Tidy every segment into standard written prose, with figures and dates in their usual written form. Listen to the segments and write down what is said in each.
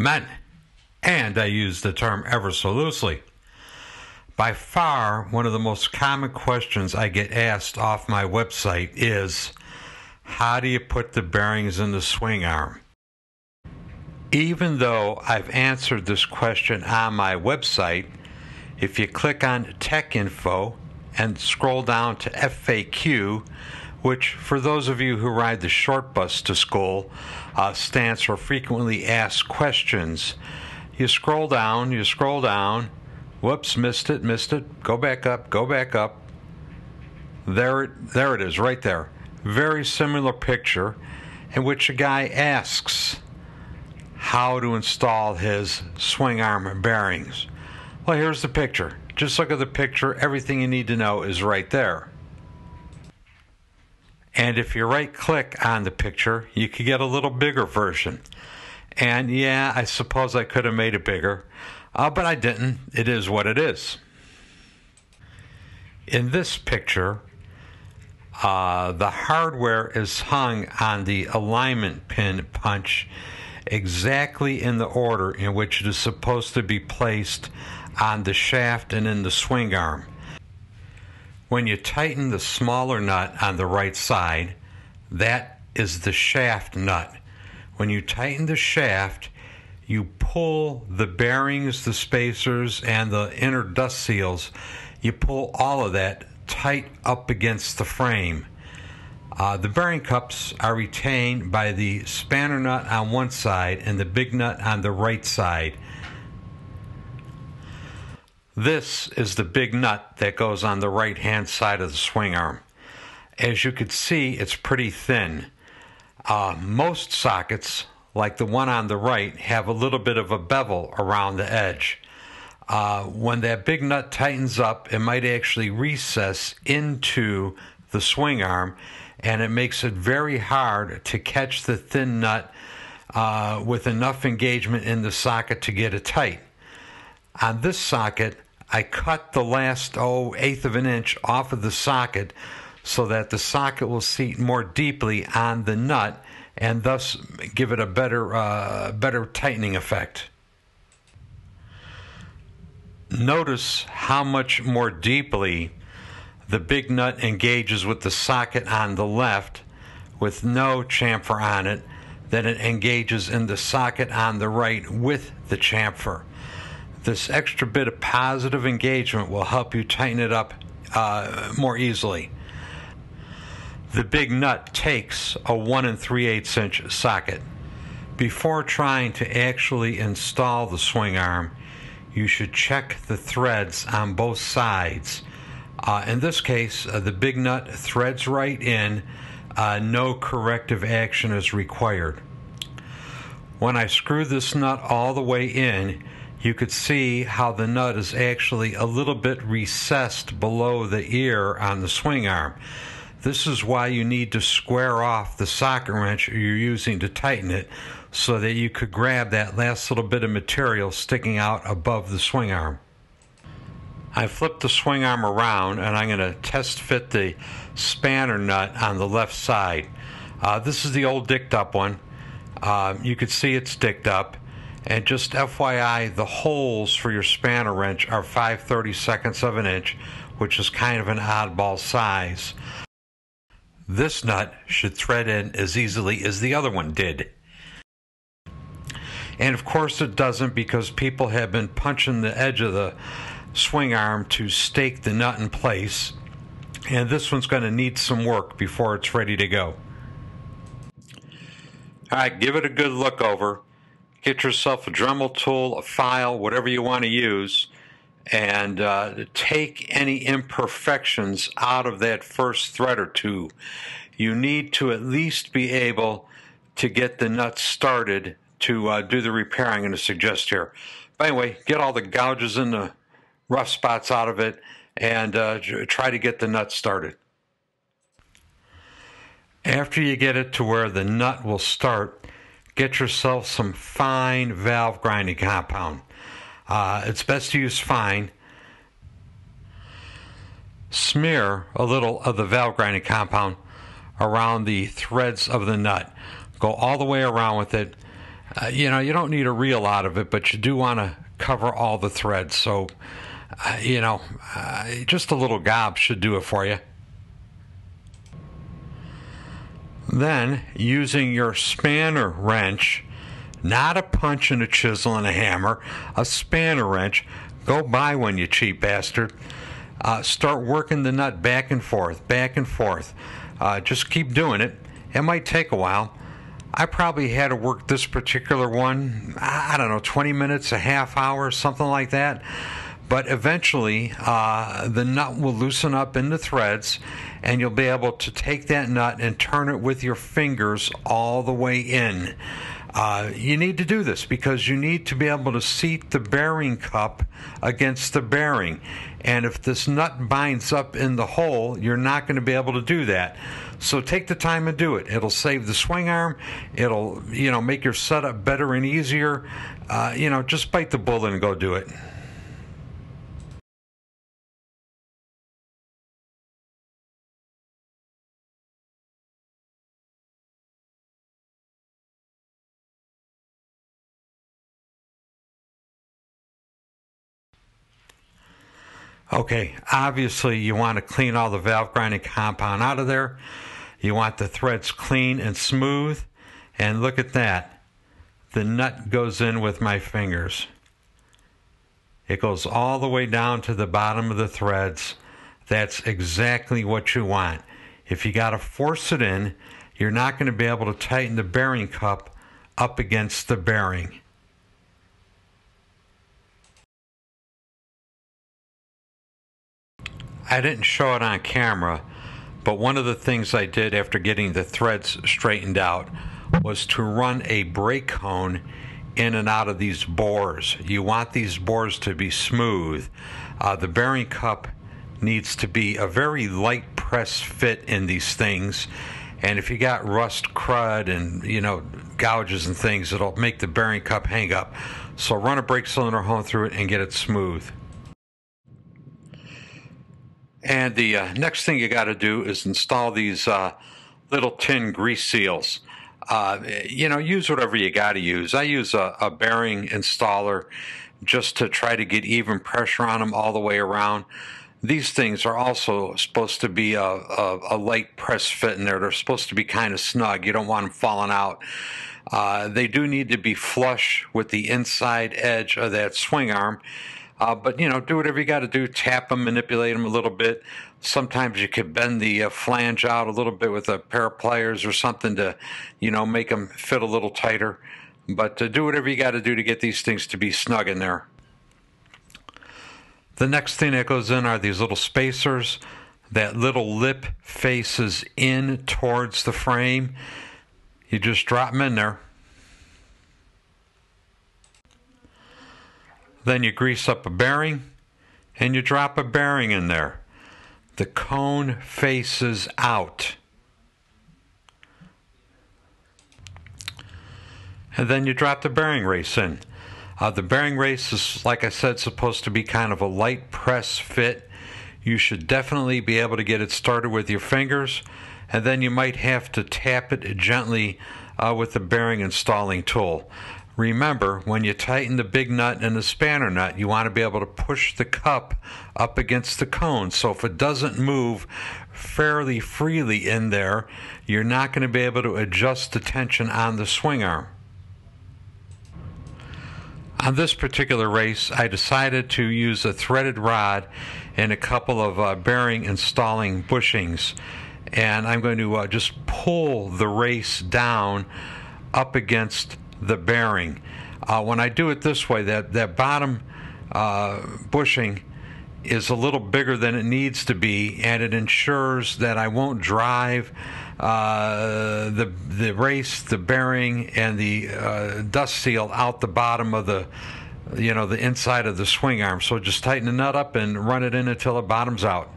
Men, and I use the term ever so loosely. By far, one of the most common questions I get asked off my website is, how do you put the bearings in the swing arm? Even though I've answered this question on my website, if you click on Tech Info and scroll down to FAQ, which for those of you who ride the short bus to school stands for Frequently Asked Questions, you scroll down, whoops, missed it, go back up. There it is, right there. Very similar picture in which a guy asks how to install his swing arm bearings. Well, here's the picture. Just look at the picture. Everything you need to know is right there. And if you right-click on the picture, you could get a little bigger version. And yeah, I suppose I could have made it bigger, but I didn't. It is what it is. In this picture, the hardware is hung on the alignment pin punch exactly in the order in which it is supposed to be placed on the shaft and in the swing arm. When you tighten the smaller nut on the right side, that is the shaft nut. When you tighten the shaft, you pull the bearings, the spacers, and the inner dust seals. You pull all of that tight up against the frame. The bearing cups are retained by the spanner nut on one side and the big nut on the right side. This is the big nut that goes on the right-hand side of the swing arm. As you can see, it's pretty thin. Most sockets, like the one on the right, have a little bit of a bevel around the edge. When that big nut tightens up, it might actually recess into the swing arm, and it makes it very hard to catch the thin nut with enough engagement in the socket to get it tight. On this socket, I cut the last eighth of an inch off of the socket so that the socket will seat more deeply on the nut and thus give it a better tightening effect. Notice how much more deeply the big nut engages with the socket on the left with no chamfer on it than it engages in the socket on the right with the chamfer. This extra bit of positive engagement will help you tighten it up more easily. The big nut takes a 1 3/8 inch socket. Before trying to actually install the swing arm, you should check the threads on both sides. In this case, the big nut threads right in. No corrective action is required. When I screw this nut all the way in, you could see how the nut is actually a little bit recessed below the ear on the swing arm. This is why you need to square off the socket wrench you're using to tighten it so that you could grab that last little bit of material sticking out above the swing arm. I flipped the swing arm around and I'm going to test fit the spanner nut on the left side. This is the old dicked up one. You can see it's dicked up. And just FYI, the holes for your spanner wrench are 5/32 of an inch, which is kind of an oddball size. This nut should thread in as easily as the other one did. And of course it doesn't, because people have been punching the edge of the swing arm to stake the nut in place. And this one's going to need some work before it's ready to go. Alright, give it a good look over. Get yourself a Dremel tool, a file, whatever you want to use, and take any imperfections out of that first thread or two. You need to at least be able to get the nut started to do the repair I'm going to suggest here. But anyway, get all the gouges and the rough spots out of it and try to get the nut started. After you get it to where the nut will start, get yourself some fine valve grinding compound. It's best to use fine. Smear a little of the valve grinding compound around the threads of the nut. Go all the way around with it. You don't need a real lot of it, but you do want to cover all the threads. So, just a little gob should do it for you. Then, using your spanner wrench, not a punch and a chisel and a hammer, a spanner wrench. Go buy one, you cheap bastard. Start working the nut back and forth, back and forth. Just keep doing it. It might take a while. I probably had to work this particular one, I don't know, 20 minutes, a half hour, something like that. But eventually, the nut will loosen up in the threads, and you'll be able to take that nut and turn it with your fingers all the way in. You need to do this because you need to be able to seat the bearing cup against the bearing. And if this nut binds up in the hole, you're not going to be able to do that. So take the time and do it. It'll save the swing arm. It'll, make your setup better and easier. Just bite the bullet and go do it. Okay, obviously you want to clean all the valve grinding compound out of there. You want the threads clean and smooth. And look at that. The nut goes in with my fingers. It goes all the way down to the bottom of the threads. That's exactly what you want. If you got to force it in, you're not going to be able to tighten the bearing cup up against the bearing. I didn't show it on camera, but one of the things I did after getting the threads straightened out was to run a brake cone in and out of these bores. You want these bores to be smooth. The bearing cup needs to be a very light press fit in these things, and if you got rust, crud, and gouges and things, it'll make the bearing cup hang up. So run a brake cylinder hone through it and get it smooth. And the next thing you got to do is install these little tin grease seals. Use whatever you got to use. I use a bearing installer just to try to get even pressure on them all the way around. These things are also supposed to be a light press fit in there. They're supposed to be kind of snug. You don't want them falling out. They do need to be flush with the inside edge of that swing arm. But do whatever you got to do. Tap them, manipulate them a little bit. Sometimes you could bend the flange out a little bit with a pair of pliers or something to, make them fit a little tighter. But do whatever you got to do to get these things to be snug in there. The next thing that goes in are these little spacers. That little lip faces in towards the frame. You just drop them in there. Then you grease up a bearing and you drop a bearing in there. The cone faces out. And then you drop the bearing race in. The bearing race is, like I said, supposed to be kind of a light press fit. You should definitely be able to get it started with your fingers, and then you might have to tap it gently with the bearing installing tool. Remember, when you tighten the big nut and the spanner nut, you want to be able to push the cup up against the cone. So if it doesn't move fairly freely in there, you're not going to be able to adjust the tension on the swing arm. On this particular race, I decided to use a threaded rod and a couple of bearing installing bushings. And I'm going to just pull the race down up against the bearing. When I do it this way, that bottom bushing is a little bigger than it needs to be, and it ensures that I won't drive the race, the bearing, and the dust seal out the bottom of the inside of the swing arm. So just tighten the nut up and run it in until it bottoms out.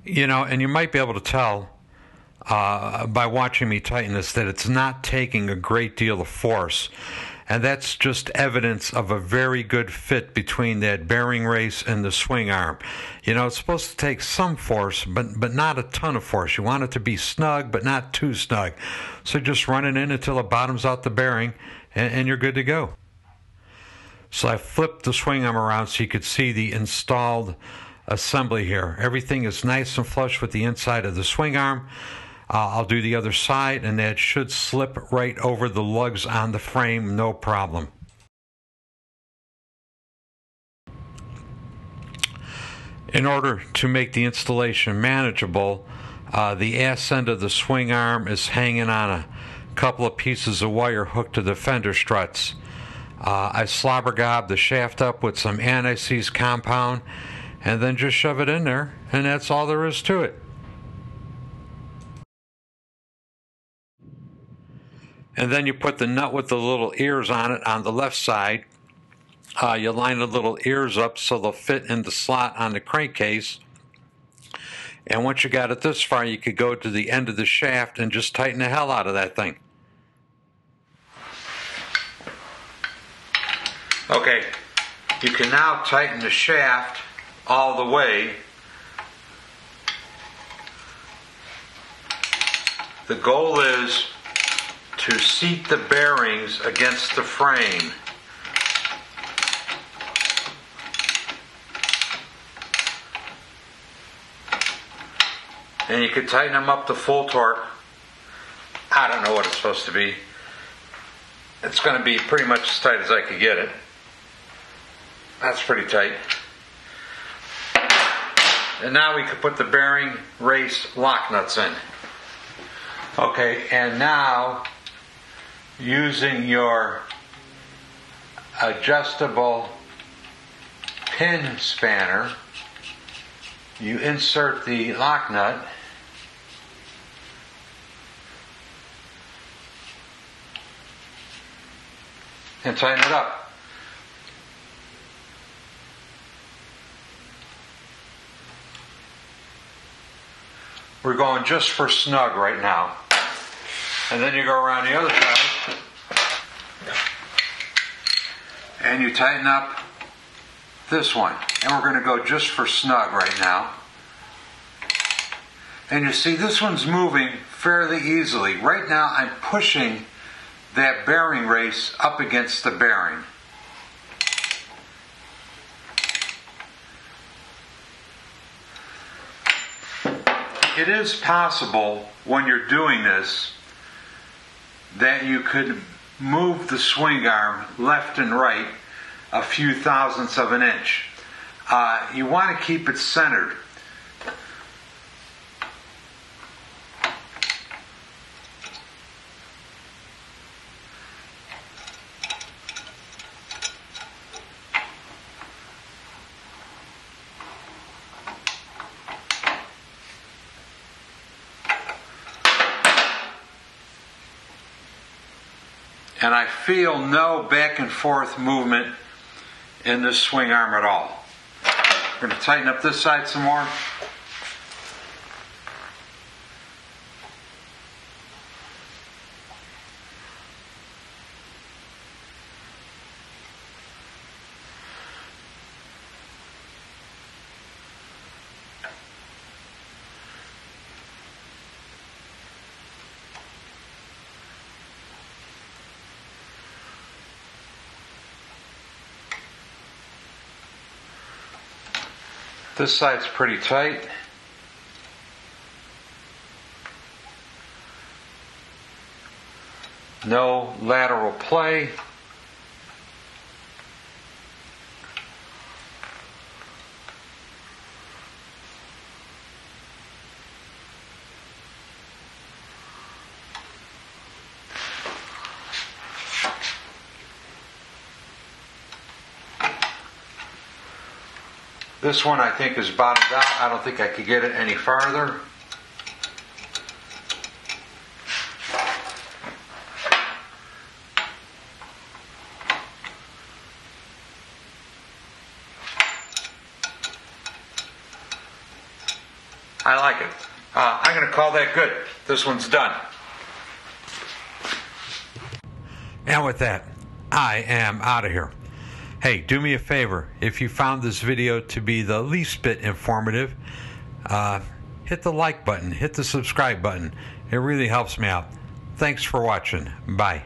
You know, and you might be able to tell by watching me tighten this that it's not taking a great deal of force. And that's just evidence of a very good fit between that bearing race and the swing arm. You know, it's supposed to take some force, but not a ton of force. You want it to be snug, but not too snug. So just run it in until it bottoms out the bearing, and you're good to go. So I flipped the swing arm around so you could see the installed assembly here. Everything is nice and flush with the inside of the swing arm. I'll do the other side, and that should slip right over the lugs on the frame, no problem. In order to make the installation manageable, the ass end of the swing arm is hanging on a couple of pieces of wire hooked to the fender struts. I slobber gob the shaft up with some anti-seize compound and then just shove it in there, and that's all there is to it. And then you put the nut with the little ears on it on the left side. You line the little ears up so they'll fit in the slot on the crankcase. And once you got it this far, you could go to the end of the shaft and just tighten the hell out of that thing. Okay, you can now tighten the shaft all the way. The goal is to seat the bearings against the frame. And you can tighten them up to full torque. I don't know what it's supposed to be. It's going to be pretty much as tight as I could get it. That's pretty tight. And now we can put the bearing race lock nuts in. Okay, and now using your adjustable pin spanner, you insert the lock nut and tighten it up. We're going just for snug right now. And then you go around the other side and you tighten up this one. And we're going to go just for snug right now. And you see this one's moving fairly easily. Right now I'm pushing that bearing race up against the bearing. It is possible when you're doing this that you could move the swing arm left and right a few thousandths of an inch. You want to keep it centered. And I feel no back and forth movement in this swing arm at all. We're going to tighten up this side some more. This side's pretty tight. No lateral play. This one I think is bottomed out. I don't think I could get it any farther. I like it. I'm going to call that good. This one's done. And with that, I am out of here. Hey, do me a favor. If you found this video to be the least bit informative, hit the like button, hit the subscribe button. It really helps me out. Thanks for watching. Bye.